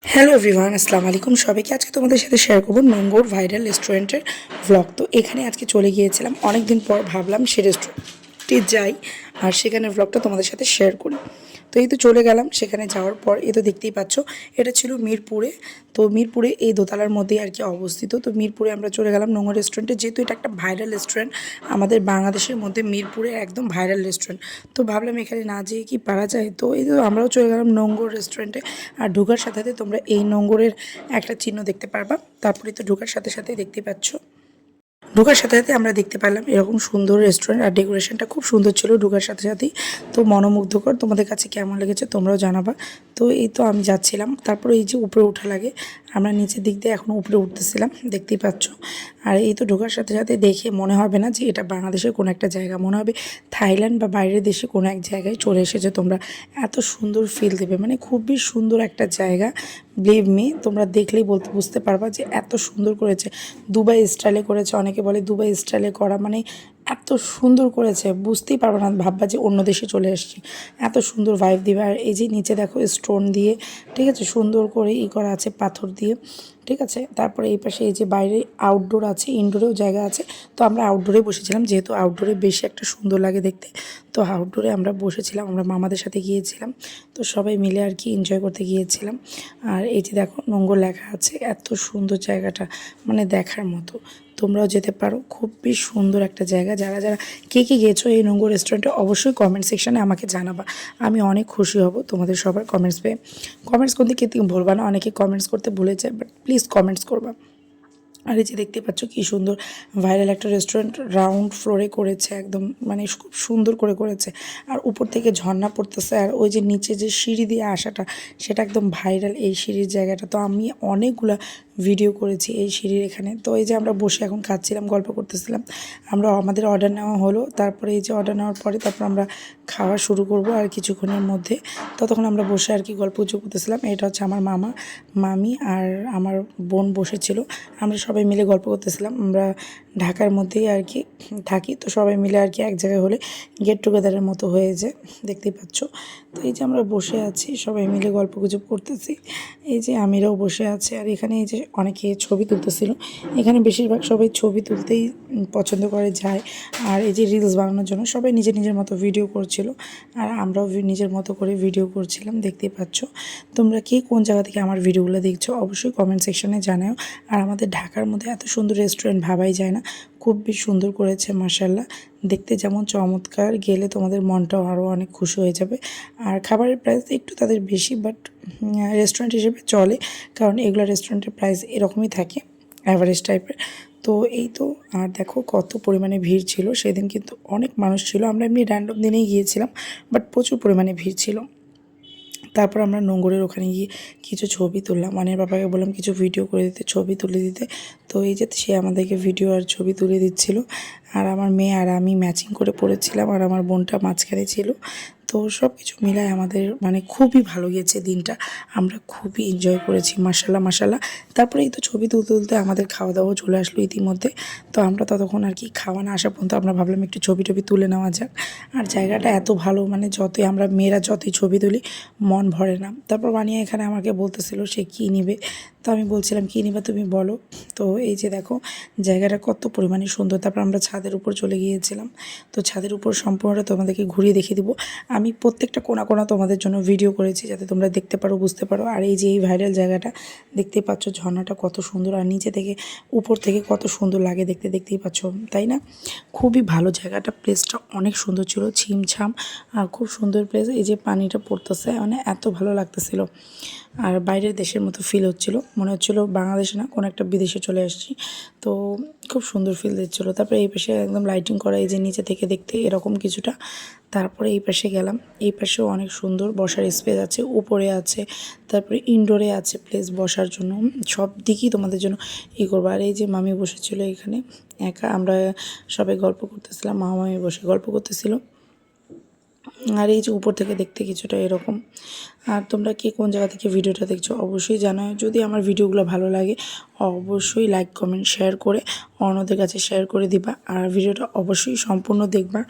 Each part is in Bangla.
হ্যালো এভরিওয়ান, আসসালামু আলাইকুম। সবাইকে আজকে তোমাদের সাথে শেয়ার করবো নোঙ্গর ভাইরাল রেস্টুরেন্টের ভ্লগ। তো এখানে আজকে চলে গিয়েছিলাম, অনেক দিন পর ভাবলাম সে রেস্টুরেন্টে যাই আর সেখানে ভ্লগটা তোমাদের সাথে শেয়ার করি। তো এই তো চলে গেলাম। সেখানে যাওয়ার পর এই তো দেখতেই পাচ্ছ, এটা ছিল মিরপুরে। তো মিরপুরে এই দোতলার মধ্যেই আর কি অবস্থিত। তো মিরপুরে আমরা চলে গেলাম নোঙ্গর রেস্টুরেন্টে, যেহেতু এটা একটা ভাইরাল রেস্টুরেন্ট আমাদের বাংলাদেশের মধ্যে। মিরপুরে একদম ভাইরাল রেস্টুরেন্ট। তো ভাবলাম এখানে না যেয়ে কি পারা যায়। তো এই তো আমরাও চলে গেলাম নোঙ্গর রেস্টুরেন্টে। আর ঢোকার সাথে সাথে তোমরা এই নোঙ্গরের একটা চিহ্ন দেখতে পারবা। তারপরে তো ঢোকার সাথে সাথেই দেখতে পাচ্ছ, ঢোকার সাথে সাথে আমরা দেখতে পেলাম এরকম সুন্দর রেস্টুরেন্ট। আর ডেকোরেশনটা খুব সুন্দর ছিল ঢোকার সাথে সাথেই। তো মনোমুগ্ধকর। তোমাদের কাছে কেমন লেগেছে তোমরাও জানাবা। তো এই তো আমি যাচ্ছিলাম, তারপরে এই যে উপরে ওঠা লাগে, আমরা নিচের দিক দিয়ে এখনও উপরে উঠতেছিলাম, দেখতেই পাচ্ছ। আর এই তো ঢোকার সাথে সাথে দেখে মনে হবে না যে এটা বাংলাদেশের কোনো একটা জায়গা, মনে হবে থাইল্যান্ড বা বাইরের দেশে কোনো এক জায়গায় চলে এসেছে তোমরা। এত সুন্দর ফিল দেবে, মানে খুবই সুন্দর একটা জায়গা। বিলিভ মি, তোমরা দেখলেই বুঝতে পারবা যে এত সুন্দর করেছে। দুবাই স্টাইলে করেছে, অনেকে বলে দুবাই স্টাইলে করা, মানে এত সুন্দর করেছে বুঝতেই পারবে না, ভাববা যে অন্য দেশে চলে এসেছি। এত সুন্দর ভাইব দিবে। আর এই যে নিচে দেখো স্টোন দিয়ে, ঠিক আছে, সুন্দর করে করা আছে পাথর দিয়ে, ঠিক আছে। তারপরে এই পাশে এই যে বাইরে আউটডোর আছে, ইনডোরেও জায়গা আছে। তো আমরা আউটডোরে বসেছিলাম, যেহেতু আউটডোরে বেশি একটা সুন্দর লাগে দেখতে। তো আউটডোরে আমরা বসেছিলাম, আমরা মামাদের সাথে গিয়েছিলাম। তো সবাই মিলে আর কি এনজয় করতে গিয়েছিলাম। আর এই যে দেখো নোঙ্গর লেখা আছে, এত সুন্দর জায়গাটা, মানে দেখার মতো। তোমরাও যেতে পারো, খুবই সুন্দর একটা জায়গা। যারা যারা কে কে গিয়েছো এই নোঙ্গর রেস্টুরেন্টে অবশ্যই কমেন্ট সেকশানে আমাকে জানাবা। আমি অনেক খুশি হব তোমাদের সবার কমেন্টস পেয়ে। কমেন্টস করতে কিন্তু ভুলবা না, অনেকে কমেন্টস করতে ভুলে যায়, বাট প্লিজ কমেন্টস করবা। আর এই যে দেখতে পাচ্ছ কি সুন্দর ভাইরাল একটা রেস্টুরেন্ট, রাউন্ড ফ্লোরে করেছে একদম, মানে খুব সুন্দর করে করেছে। আর উপর থেকে ঝর্ণা পড়তেছে, আর ওই যে নিচে যে সিঁড়ি দিয়ে আসাটা, সেটা একদম ভাইরাল এই সিঁড়ির জায়গাটা। তো আমি অনেকগুলা ভিডিও করেছি এই সিঁড়ির এখানে। তো এই যে আমরা বসে এখন খাচ্ছিলাম, গল্প করতেছিলাম। আমরা আমাদের অর্ডার নেওয়া হলো, তারপরে এই যে অর্ডার নেওয়ার পরে তারপর আমরা খাওয়া শুরু করব আর কিছুক্ষণের মধ্যে। ততক্ষণ আমরা বসে আর কি গল্প করতেছিলাম। এটা হচ্ছে আমার মামা, মামি আর আমার বোন বসেছিল। আমরা সবাই মিলে গল্প করতেছিলাম। আমরা ঢাকার মধ্যেই আর কি থাকি, তো সবাই মিলে আর কি এক জায়গায় হলে গেট টুগেদারের মতো হয়ে যায়, দেখতেই পাচ্ছ। তো এই যে আমরা বসে আছি, সবাই মিলে গল্প গুজব করতেছি। এই যে আমিরাও বসে আছে। আর এখানে এই যে অনেকে ছবি তুলতেছিল। এখানে বেশিরভাগ সবাই ছবি তুলতেই পছন্দ করে যায়। আর এই যে রিলস বানানোর জন্য সবাই নিজের নিজের মতো ভিডিও করছিল। আর আমরাও নিজের মতো করে ভিডিও করছিলাম, দেখতেই পাচ্ছ। তোমরা কে কোন জায়গা থেকে আমার ভিডিওগুলো দেখছো অবশ্যই কমেন্ট সেকশনে জানাও। আর আমাদের ঢাকার মধ্যে এত সুন্দর রেস্টুরেন্ট ভাবাই যায় না, খুবই সুন্দর করেছে মাশাআল্লাহ। দেখতে যেমন চমৎকার, গেলে তোমাদের মনটাও আরও অনেক খুশি হয়ে যাবে। আর খাবারের প্রাইস একটু তাদের বেশি, বাট রেস্টুরেন্ট হিসেবে চলে, কারণ এগুলো রেস্টুরেন্টের প্রাইস এরকমই থাকে, অ্যাভারেজ টাইপের। তো এই তো। আর দেখো কত পরিমাণে ভিড় ছিল সেদিন, কিন্তু অনেক মানুষ ছিল। আমরা এমনি র্যান্ডম দিনেই গিয়েছিলাম, বাট প্রচুর পরিমাণে ভিড় ছিল। তারপর আমরা নোঙ্গরের ওখানে গিয়ে কিছু ছবি তুললাম, মানে বাবাকে বললাম কিছু ভিডিও করে দিতে, ছবি তুলে দিতে। তো এই যে সে আমাদেরকে ভিডিও আর ছবি তুলে দিচ্ছিল। আর আমার মেয়ে আর আমি ম্যাচিং করে পড়েছিলাম, আর আমার বোনটা মাঝখানে ছিল। তো সব কিছু মিলায় আমাদের মানে খুবই ভালো গিয়েছে দিনটা। আমরা খুবই এনজয় করেছি, মাশাল্লাহ মাশাল্লাহ। তারপরে এই তো ছবি তুলতে তুলতে আমাদের খাওয়া দাওয়া চলে আসলো ইতিমধ্যে। তো আমরা ততক্ষণ আর কি খাওয়া না আসা পর্যন্ত আমরা ভাবলাম একটু ছবি টবি তুলে নেওয়া যাক। আর জায়গাটা এত ভালো, মানে যতই আমরা মেয়েরা যতই ছবি তুলি মন ভরে না। তারপর বানিয়ে এখানে আমাকে বলতেছিল সে কী নিবে। তো আমি বলছিলাম কী নিবা তুমি বলো। তো এই যে দেখো জায়গাটা কত পরিমাণে সুন্দর। তারপর আমরা ছাদের উপর চলে গিয়েছিলাম। তো ছাদের উপর সম্পূর্ণটা তোমাদেরকে ঘুরিয়ে দেখিয়ে দিব। আমি প্রত্যেকটা কোণা কোণা তোমাদের জন্য ভিডিও করেছি, যাতে তোমরা দেখতে পারো, বুঝতে পারো। আর এই যে এই ভাইরাল জায়গাটা দেখতে পাচ্ছ, ঝর্ণাটা কত সুন্দর, আর নিচে থেকে উপর থেকে কত সুন্দর লাগে দেখতে, দেখতেই পাচ্ছ, তাই না? খুবই ভালো জায়গাটা, প্লেসটা অনেক সুন্দর ছিল, ছিমছাম আর খুব সুন্দর প্লেস। এই যে পানিটা পড়তেছে, মানে এত ভালো লাগতেছিল। আর বাইরের দেশের মতো ফিল হচ্ছিল, মনে হচ্ছিল বাংলাদেশে না কোনো একটা বিদেশে চলে আসছি। তো খুব সুন্দর ফিল দিচ্ছিলো। তারপরে এই পাশে একদম লাইটিং করা, এই যে নিচে থেকে দেখতে এরকম কিছুটা। তারপরে এই পাশে গেলাম, এই পাশেও অনেক সুন্দর বসার স্পেস আছে, উপরে আছে, তারপরে ইনডোরে আছে প্লেস বসার জন্য। সব দিকই তোমাদের জন্য করবো। আর এই যে মামি বসেছিল এখানে একা, আমরা সবাই গল্প করতেছিলাম, মামি বসে গল্প করতেছিল। আর এই যে উপর থেকে দেখতে কিছুটা এরকম। আর তোমরা কে কোন জায়গা থেকে ভিডিওটা দেখছো অবশ্যই জানাও। যদি আমার ভিডিওগুলো ভালো লাগে অবশ্যই লাইক কমেন্ট শেয়ার করে অন্যদের কাছে শেয়ার করে দিবা। আর ভিডিওটা অবশ্যই সম্পূর্ণ দেখবা,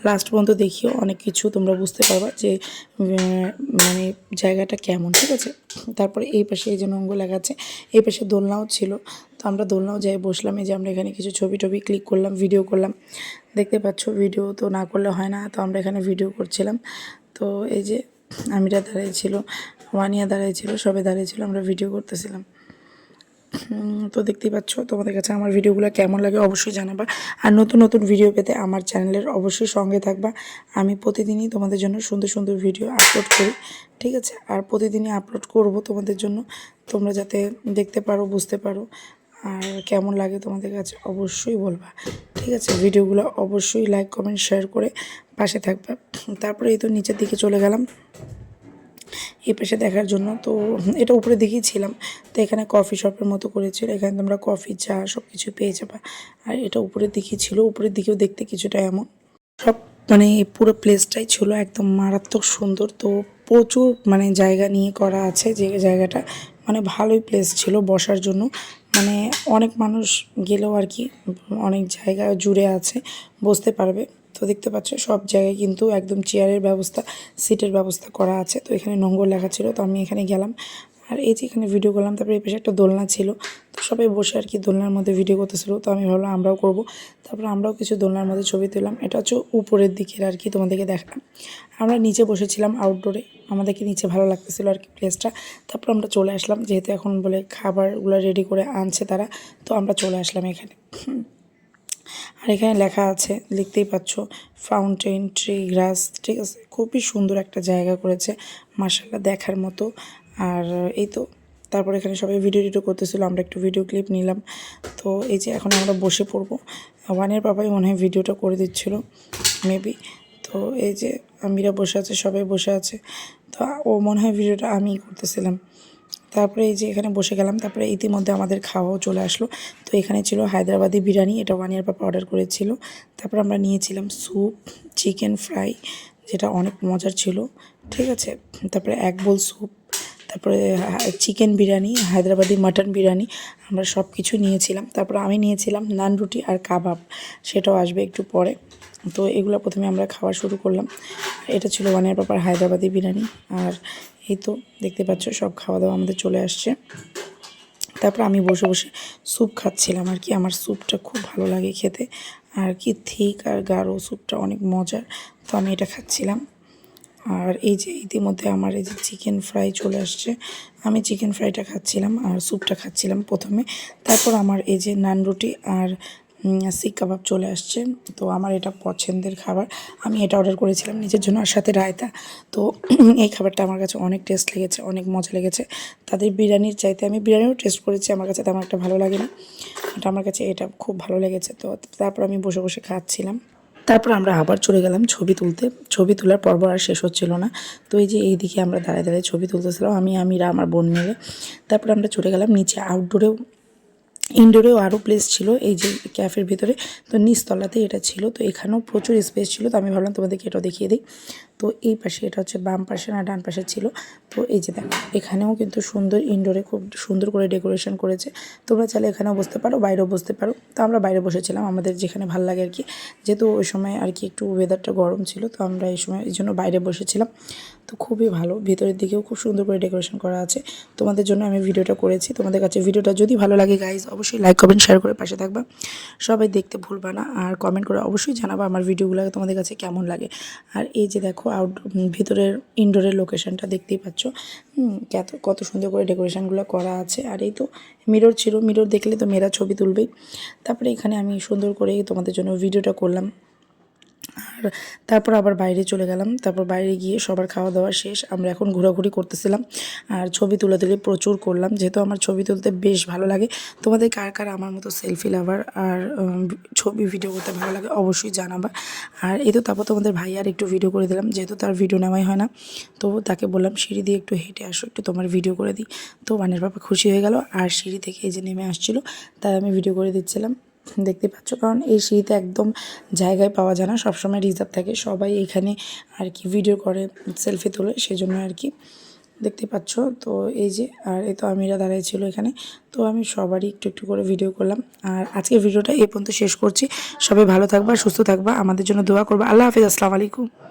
লাস্ট পর্যন্ত দেখিও, অনেক কিছু তোমরা বুঝতে পারবা যে মানে জায়গাটা কেমন, ঠিক আছে। তারপরে এই পাশে এই যে নোংর লেখা আছে, এই পাশে দোলনাও ছিল, তো আমরা দোলনাও যাই বসলাম। এই যে আমরা এখানে কিছু ছবি টবি ক্লিক করলাম, ভিডিও করলাম, দেখতে পাচ্ছ ভিডিও তো না করলে হয় না, তো আমরা এখানে ভিডিও করছিলাম। তো এই যে আমিরা দাঁড়িয়েছিল, ওয়ানিয়া দাঁড়িয়েছিল, সবাই দাঁড়িয়েছিল, আমরা ভিডিও করতেছিলাম। তো দেখতেই পাচ্ছ, তোমাদের কাছে আমার ভিডিওগুলো কেমন লাগে অবশ্যই জানাবা। আর নতুন নতুন ভিডিও পেতে আমার চ্যানেলের অবশ্যই সঙ্গে থাকবা। আমি প্রতিদিনই তোমাদের জন্য সুন্দর সুন্দর ভিডিও আপলোড করি, ঠিক আছে। আর প্রতিদিনই আপলোড করব তোমাদের জন্য, তোমরা যাতে দেখতে পারো, বুঝতে পারো। আর কেমন লাগে তোমাদের কাছে অবশ্যই বলবা, ঠিক আছে। ভিডিওগুলো অবশ্যই লাইক কমেন্ট শেয়ার করে পাশে থাকবা। তারপরে এই তো নিচের দিকে চলে গেলাম এই পাশে দেখার জন্য। তো এটা উপরে দিকেই ছিলাম, তো এখানে কফি শপের মতো করেছিল, এখানে তোমরা কফি চা সব কিছু পেয়ে যাবা। আর এটা উপরের দিকেই ছিল, উপরের দিকেও দেখতে কিছুটা এমন সব, মানে পুরো প্লেসটাই ছিল একদম মারাত্মক সুন্দর। তো প্রচুর মানে জায়গা নিয়ে করা আছে, যে জায়গাটা মানে ভালোই প্লেস ছিল বসার জন্য, মানে অনেক মানুষ গেলেও আর কি অনেক জায়গা জুড়ে আছে, বসতে পারবে। তো দেখতে পাচ্ছ সব জায়গায় কিন্তু একদম চেয়ারের ব্যবস্থা, সিটের ব্যবস্থা করা আছে। তো এখানে নোংর লেখা ছিল, তো আমি এখানে গেলাম আর এই যে এখানে ভিডিও করলাম। তারপরে এই পাশে একটা দোলনা ছিল, তো সবাই বসে আর কি দোলনার মধ্যে ভিডিও করতেছিল, তো আমি ভাবলাম আমরাও করব। তারপরে আমরাও কিছু দোলনার মধ্যে ছবি তুললাম। এটা হচ্ছে উপরের দিকের আর কি, তোমাদেরকে দেখালাম। আমরা নিচে বসেছিলাম আউটডোরে, আমাদেরকে নিচে ভালো লাগতেছিল আর কি প্লেসটা। তারপর আমরা চলে আসলাম, যেহেতু এখন বলে খাবারগুলো রেডি করে আনছে তারা, তো আমরা চলে আসলাম এখানে। আর এখানে লেখা আছে, লিখতেই পাচ্ছ, ফাউন্টেন ট্রি গ্রাস, ঠিক আছে। খুবই সুন্দর একটা জায়গা করেছে, মাশাআল্লাহ দেখার মতো। আর এই তো তারপর এখানে সবাই ভিডিও টিডিও করতেছিল, আমরা একটু ভিডিও ক্লিপ নিলাম। তো এই যে এখন আমরা বসে পড়বো, ওয়ানের বাবাই মনে হয় ভিডিওটা করে দিচ্ছিল মেবি। তো এই যে আমিরা বসে আছে, সবাই বসে আছে, তো ও মনে হয় ভিডিওটা আমিই করতেছিলাম। তারপরে এই যে এখানে বসে গেলাম, তারপরে ইতিমধ্যে আমাদের খাওয়াও চলে আসলো। তো এখানে ছিল হায়দ্রাবাদি বিরিয়ানি, এটা ওয়ান ইয়ার পাপা অর্ডার করেছিল। তারপর আমরা নিয়েছিলাম স্যুপ, চিকেন ফ্রাই, যেটা অনেক মজার ছিল, ঠিক আছে। তারপরে এক বোল স্যুপ, তারপরে চিকেন বিরিয়ানি, হায়দ্রাবাদি মাটন বিরিয়ানি, আমরা সব কিছু নিয়েছিলাম। তারপর আমি নিয়েছিলাম নান রুটি আর কাবাব, সেটাও আসবে একটু পরে। তো এগুলো প্রথমে আমরা খাওয়া শুরু করলাম। এটা ছিল ওয়ানের পাপার হায়দ্রাবাদি বিরিয়ানি। আর এই তো দেখতে পাচ্ছ সব খাওয়া দাওয়া আমাদের চলে আসছে। তারপর আমি বসে বসে স্যুপ খাচ্ছিলাম আর কি, আমার স্যুপটা খুব ভালো লাগে খেতে, আর কি থিক আর গাঢ়, স্যুপটা অনেক মজার, তো আমি এটা খাচ্ছিলাম। আর এই যে ইতিমধ্যে আমার এই যে চিকেন ফ্রাই চলে আসছে, আমি চিকেন ফ্রাইটা খাচ্ছিলাম আর স্যুপটা খাচ্ছিলাম প্রথমে। তারপর আমার এই যে নান রুটি আর শিক কাবাব চলে আসছে। তো আমার এটা পছন্দের খাবার, আমি এটা অর্ডার করেছিলাম নিজের জন্য, আর সাথে রায়তা। তো এই খাবারটা আমার কাছে অনেক টেস্ট লেগেছে, অনেক মজা লেগেছে। তাদের বিরিয়ানির চাইতে আমি বিরিয়ানিও টেস্ট করেছি, আমার কাছে তেমন একটা ভালো লাগে না, এটা আমার কাছে এটা খুব ভালো লেগেছে। তো তারপর আমি বসে বসে খাচ্ছিলাম। তারপর আমরা আবার চলে গেলাম ছবি তুলতে, ছবি তোলার পর্ব আর শেষ হচ্ছিল না। তো এই যে এইদিকে আমরা দাঁড়ায় দাঁড়ায় ছবি তুলতেছিলাম, আমিরা আমার বোন মিলে। তারপর আমরা চলে গেলাম নিচে, আউটডোরেও ইনডোরেও আরও প্লেস ছিল এই যে ক্যাফের ভিতরে, তো নিচতলাতেই এটা ছিল। তো এখানেও প্রচুর স্পেস ছিল, তো আমি ভাবলাম তোমাদেরকে এটাও দেখিয়ে দিই। তো এই পাশে এটা হচ্ছে বাম পাশে না ডান পাশে ছিল। তো এই যে দেখো এখানেও কিন্তু সুন্দর ইনডোরে খুব সুন্দর করে ডেকোরেশন করেছে, তোমরা চাইলে এখানেও বসতে পারো, বাইরেও বসতে পারো। তো আমরা বাইরে বসেছিলাম, আমাদের যেখানে ভালো লাগে আর কি, যেহেতু ওই সময় আর কি একটু ওয়েদারটা গরম ছিল, তো আমরা এই সময় এই জন্য বাইরে বসেছিলাম। তো খুবই ভালো, ভিতরের দিকেও খুব সুন্দর করে ডেকোরেশন করা আছে, তোমাদের জন্য আমি ভিডিওটা করেছি। তোমাদের কাছে ভিডিওটা যদি ভালো লাগে গাইজ অবশ্যই লাইক কমেন্ট শেয়ার করে পাশে থাকবা, সবাই দেখতে ভুলবা না। আর কমেন্ট করে অবশ্যই জানাবা আমার ভিডিওগুলো তোমাদের কাছে কেমন লাগে। আর এই যে দেখো ভিতরের ইনডোরের লোকেশনটা দেখতেই পাচ্ছ, কত সুন্দর করে ডেকোরেশনগুলো করা আছে। আর এই তো মিরর ছিল, মিরর দেখলে তো মেয়েরা ছবি তুলবেই। তারপরে এখানে আমি সুন্দর করে তোমাদের জন্য ভিডিওটা করলাম। আর তারপর আবার বাইরে চলে গেলাম, তারপর বাইরে গিয়ে সবার খাওয়া দাওয়া শেষ, আমরা এখন ঘোরাঘুরি করতেছিলাম আর ছবি তুলে প্রচুর করলাম, যেহেতু আমার ছবি তুলতে বেশ ভালো লাগে। তোমাদের কার কার আমার মতো সেলফি লাভার আর ছবি ভিডিও করতে ভালো লাগে অবশ্যই জানাবা। আর এই তো তারপর তোমাদের ভাই আর একটু ভিডিও করে দিলাম, যেহেতু তার ভিডিও নেওয়াই হয় না, তো তাকে বললাম সিঁড়ি দিয়ে একটু হেঁটে আসো, একটু তোমার ভিডিও করে দিই। তো ওয়ানের বাবা খুশি হয়ে গেল, আর সিঁড়ি থেকে এই যে নেমে আসছিলো, তাই আমি ভিডিও করে দিচ্ছিলাম। দেখতে পাচ্ছ, কারণ এই সিঁড়িতে একদম জায়গায় পাওয়া যায় না, সবসময় রিজার্ভ থাকে। সবাই এখানে আর কি ভিডিও করে, সেলফি তোলে, সেজন্য আর কি। দেখতে পাচ্ছ তো এই যে, আর এই তো আমিরা দাঁড়াই ছিল এখানে। তো আমি সবারই একটু একটু করে ভিডিও করলাম। আর আজকের ভিডিওটা এই পর্যন্ত শেষ করছি। সবাই ভালো থাকবা, সুস্থ থাকবা, আমাদের জন্য দোয়া করবা। আল্লাহ হাফিজ, আসসালামু আলাইকুম।